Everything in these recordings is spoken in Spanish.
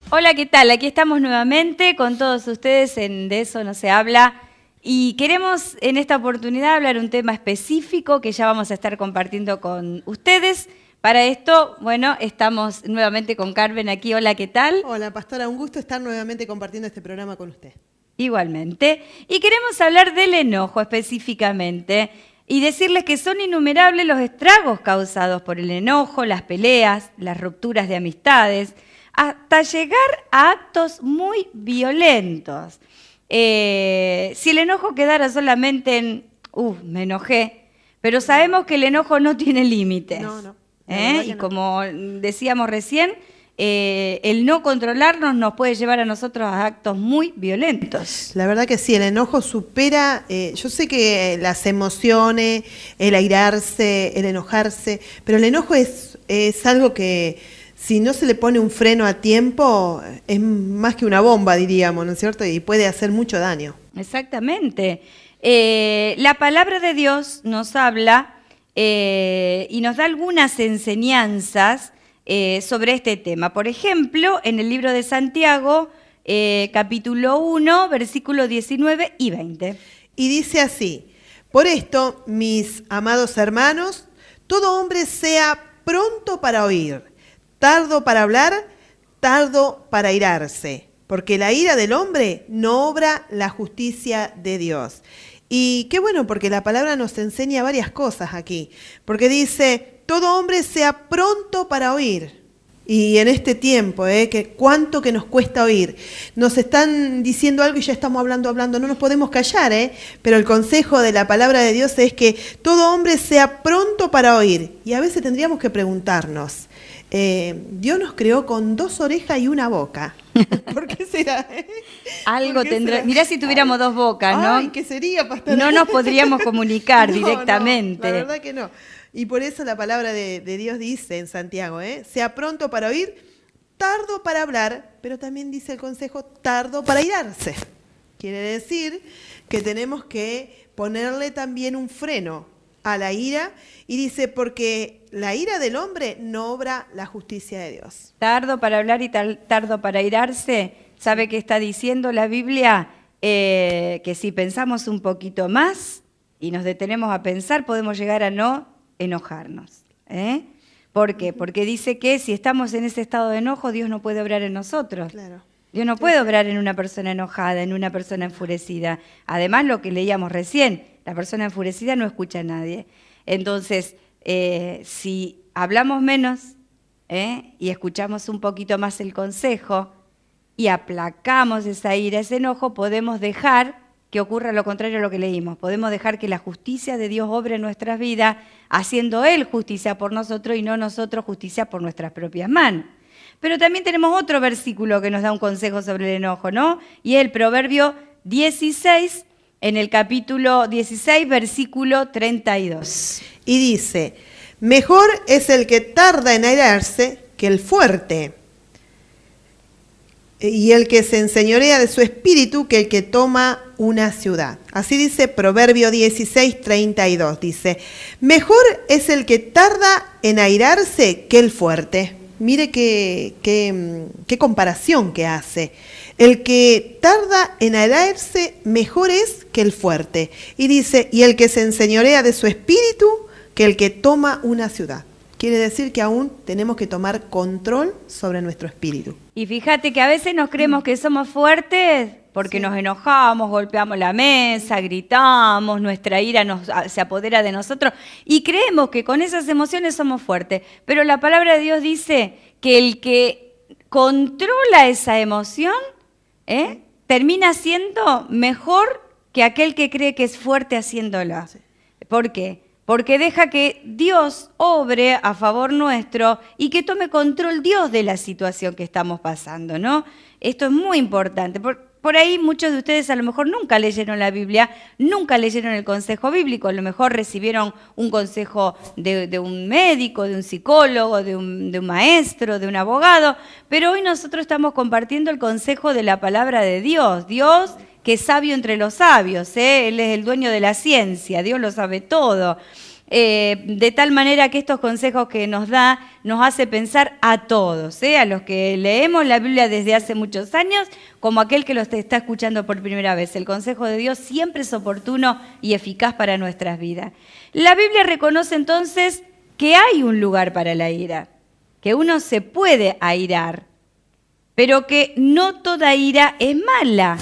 Hola, ¿qué tal? Aquí estamos nuevamente con todos ustedes en De Eso No Se Habla y queremos en esta oportunidad hablar un tema específico que ya vamos a estar compartiendo con ustedes. Para esto, bueno, estamos nuevamente con Carmen aquí. Hola, ¿qué tal? Hola, pastora, un gusto estar nuevamente compartiendo este programa con usted. Igualmente. Y queremos hablar del enojo específicamente y decirles que son innumerables los estragos causados por el enojo, las peleas, las rupturas de amistades, hasta llegar a actos muy violentos. Si el enojo quedara solamente en, me enojé, pero sabemos que el enojo no tiene límites. No. Y como decíamos recién, el no controlarnos nos puede llevar a nosotros a actos muy violentos. La verdad que sí, el enojo supera, yo sé que las emociones, el airarse, el enojarse, pero el enojo es algo que si no se le pone un freno a tiempo, es más que una bomba, diríamos, ¿no es cierto? Y puede hacer mucho daño. Exactamente. La palabra de Dios nos habla y nos da algunas enseñanzas sobre este tema. Por ejemplo, en el libro de Santiago, capítulo 1, versículos 19 y 20. Y dice así: por esto, mis amados hermanos, todo hombre sea pronto para oír, tardo para hablar, tardo para airarse, porque la ira del hombre no obra la justicia de Dios. Y qué bueno, porque la palabra nos enseña varias cosas aquí, porque dice, todo hombre sea pronto para oír. Y en este tiempo, que cuánto que nos cuesta oír. Nos están diciendo algo y ya estamos hablando, no nos podemos callar, pero el consejo de la palabra de Dios es que todo hombre sea pronto para oír. Y a veces tendríamos que preguntarnos, Dios nos creó con 2 orejas y una boca. ¿Por qué será? Algo tendrá. Mirá si tuviéramos 2 bocas, ¿no? Ay, ¿qué sería, pastor? No nos podríamos comunicar directamente. No, la verdad que no. Y por eso la palabra de Dios dice en Santiago, sea pronto para oír, tardo para hablar, pero también dice el consejo, tardo para airarse. Quiere decir que tenemos que ponerle también un freno a la ira, y dice, porque la ira del hombre no obra la justicia de Dios. Tardo para hablar y tardo para airarse. ¿Sabe qué está diciendo la Biblia? Que si pensamos un poquito más y nos detenemos a pensar, podemos llegar a no enojarnos. ¿Por qué? Porque dice que si estamos en ese estado de enojo, Dios no puede obrar en nosotros. Claro. Dios no puede obrar en una persona enojada, en una persona enfurecida. Además, lo que leíamos recién, la persona enfurecida no escucha a nadie. Entonces, si hablamos menos y escuchamos un poquito más el consejo y aplacamos esa ira, ese enojo, podemos dejar que ocurra lo contrario a lo que leímos. Podemos dejar que la justicia de Dios obre en nuestras vidas, haciendo Él justicia por nosotros y no nosotros justicia por nuestras propias manos. Pero también tenemos otro versículo que nos da un consejo sobre el enojo, ¿no? Y es el Proverbio 16, en el capítulo 16, versículo 32. Y dice, mejor es el que tarda en airarse que el fuerte, y el que se enseñorea de su espíritu que el que toma una ciudad. Así dice Proverbio 16, 32. Dice, mejor es el que tarda en airarse que el fuerte. Mire qué comparación que hace. El que tarda en airarse mejor es que el fuerte. Y dice, y el que se enseñorea de su espíritu que el que toma una ciudad. Quiere decir que aún tenemos que tomar control sobre nuestro espíritu. Y fíjate que a veces nos creemos que somos fuertes porque nos enojamos, golpeamos la mesa, gritamos, nuestra ira se apodera de nosotros y creemos que con esas emociones somos fuertes. Pero la palabra de Dios dice que el que controla esa emoción termina siendo mejor que aquel que cree que es fuerte haciéndolo. ¿Por qué? Porque deja que Dios obre a favor nuestro y que tome control Dios de la situación que estamos pasando, ¿no? Esto es muy importante. Por ahí muchos de ustedes a lo mejor nunca leyeron la Biblia, nunca leyeron el consejo bíblico, a lo mejor recibieron un consejo de un médico, de un psicólogo, de un maestro, de un abogado, pero hoy nosotros estamos compartiendo el consejo de la palabra de Dios. Dios, que es sabio entre los sabios, Él es el dueño de la ciencia, Dios lo sabe todo. de tal manera que estos consejos que nos da nos hace pensar a todos, a los que leemos la Biblia desde hace muchos años, como aquel que lo está escuchando por primera vez. El consejo de Dios siempre es oportuno y eficaz para nuestras vidas. La Biblia reconoce entonces que hay un lugar para la ira, que uno se puede airar, pero que no toda ira es mala,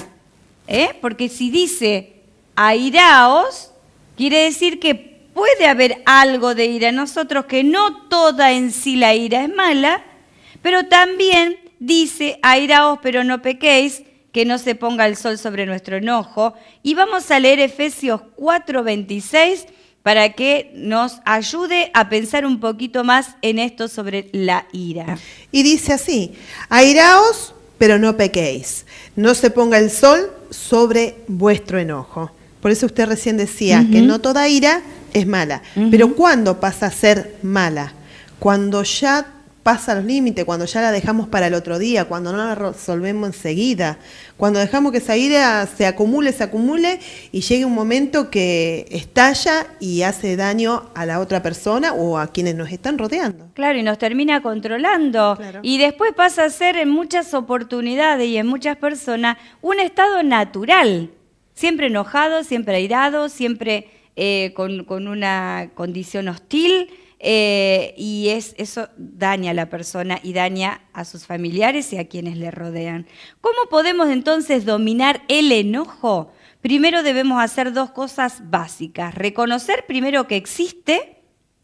porque si dice airaos, quiere decir que puede haber algo de ira en nosotros, que no toda en sí la ira es mala, pero también dice airaos pero no pequéis, que no se ponga el sol sobre nuestro enojo. Y vamos a leer Efesios 4:26 para que nos ayude a pensar un poquito más en esto sobre la ira. Y dice así: airaos pero no pequéis, no se ponga el sol sobre vuestro enojo. Por eso usted recién decía que no toda ira es mala. Pero ¿cuándo pasa a ser mala? Cuando ya pasa los límites, cuando ya la dejamos para el otro día, cuando no la resolvemos enseguida, cuando dejamos que esa ira se acumule y llegue un momento que estalla y hace daño a la otra persona o a quienes nos están rodeando. Claro, y nos termina controlando. Claro. Y después pasa a ser en muchas oportunidades y en muchas personas un estado natural. Siempre enojado, siempre airado, siempre con una condición hostil, y eso daña a la persona y daña a sus familiares y a quienes le rodean. ¿Cómo podemos entonces dominar el enojo? Primero debemos hacer dos cosas básicas. Reconocer primero que existe,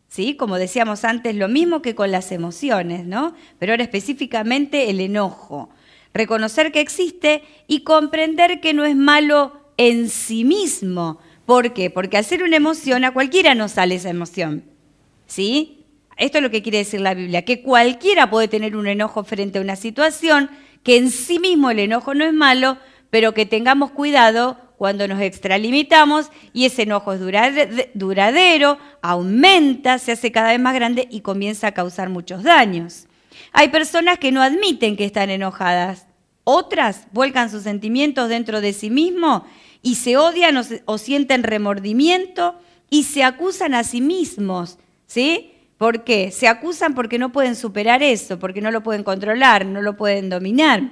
¿sí? Como decíamos antes, lo mismo que con las emociones, ¿no? Pero ahora específicamente el enojo. Reconocer que existe y comprender que no es malo en sí mismo. ¿Por qué? Porque al ser una emoción, a cualquiera nos sale esa emoción, ¿sí? Esto es lo que quiere decir la Biblia, que cualquiera puede tener un enojo frente a una situación, que en sí mismo el enojo no es malo, pero que tengamos cuidado cuando nos extralimitamos y ese enojo es duradero, aumenta, se hace cada vez más grande y comienza a causar muchos daños. Hay personas que no admiten que están enojadas, otras vuelcan sus sentimientos dentro de sí mismos y se odian o sienten remordimiento y se acusan a sí mismos, ¿sí? ¿Por qué? Se acusan porque no pueden superar eso, porque no lo pueden controlar, no lo pueden dominar.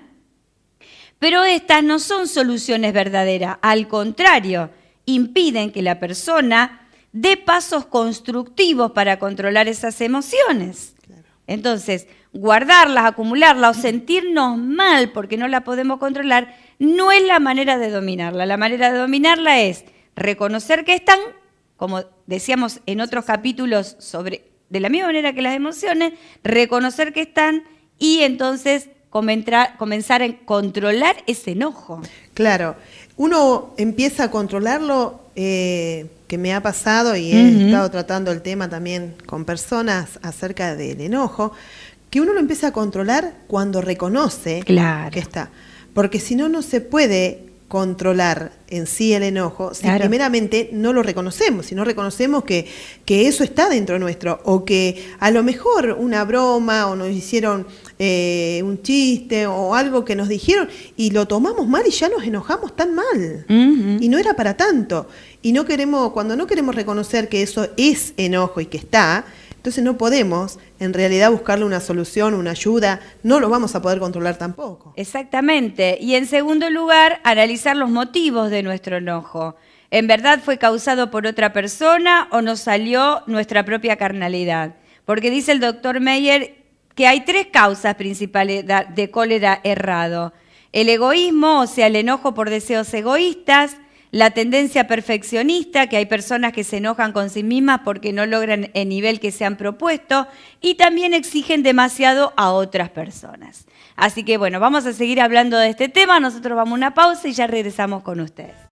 Pero estas no son soluciones verdaderas, al contrario, impiden que la persona dé pasos constructivos para controlar esas emociones. Claro. Entonces, guardarlas, acumularlas o sentirnos mal porque no la podemos controlar no es la manera de dominarla. La manera de dominarla es reconocer que están, como decíamos en otros capítulos de la misma manera que las emociones, reconocer que están y entonces comenzar a controlar ese enojo. Claro, uno empieza a controlarlo, que me ha pasado y he estado tratando el tema también con personas acerca del enojo, que uno lo empieza a controlar cuando reconoce que está. Porque si no, no se puede controlar en sí el enojo si primeramente no lo reconocemos, si no reconocemos que eso está dentro nuestro, o que a lo mejor una broma o nos hicieron un chiste o algo que nos dijeron y lo tomamos mal y ya nos enojamos tan mal y no era para tanto, y cuando no queremos reconocer que eso es enojo y que está, entonces no podemos en realidad buscarle una solución, una ayuda, no lo vamos a poder controlar tampoco. Exactamente. Y en segundo lugar, analizar los motivos de nuestro enojo. ¿En verdad fue causado por otra persona o nos salió nuestra propia carnalidad? Porque dice el doctor Meyer que hay 3 causas principales de cólera errado. El egoísmo, o sea, el enojo por deseos egoístas, la tendencia perfeccionista, que hay personas que se enojan con sí mismas porque no logran el nivel que se han propuesto y también exigen demasiado a otras personas. Así que bueno, vamos a seguir hablando de este tema, nosotros vamos a una pausa y ya regresamos con ustedes.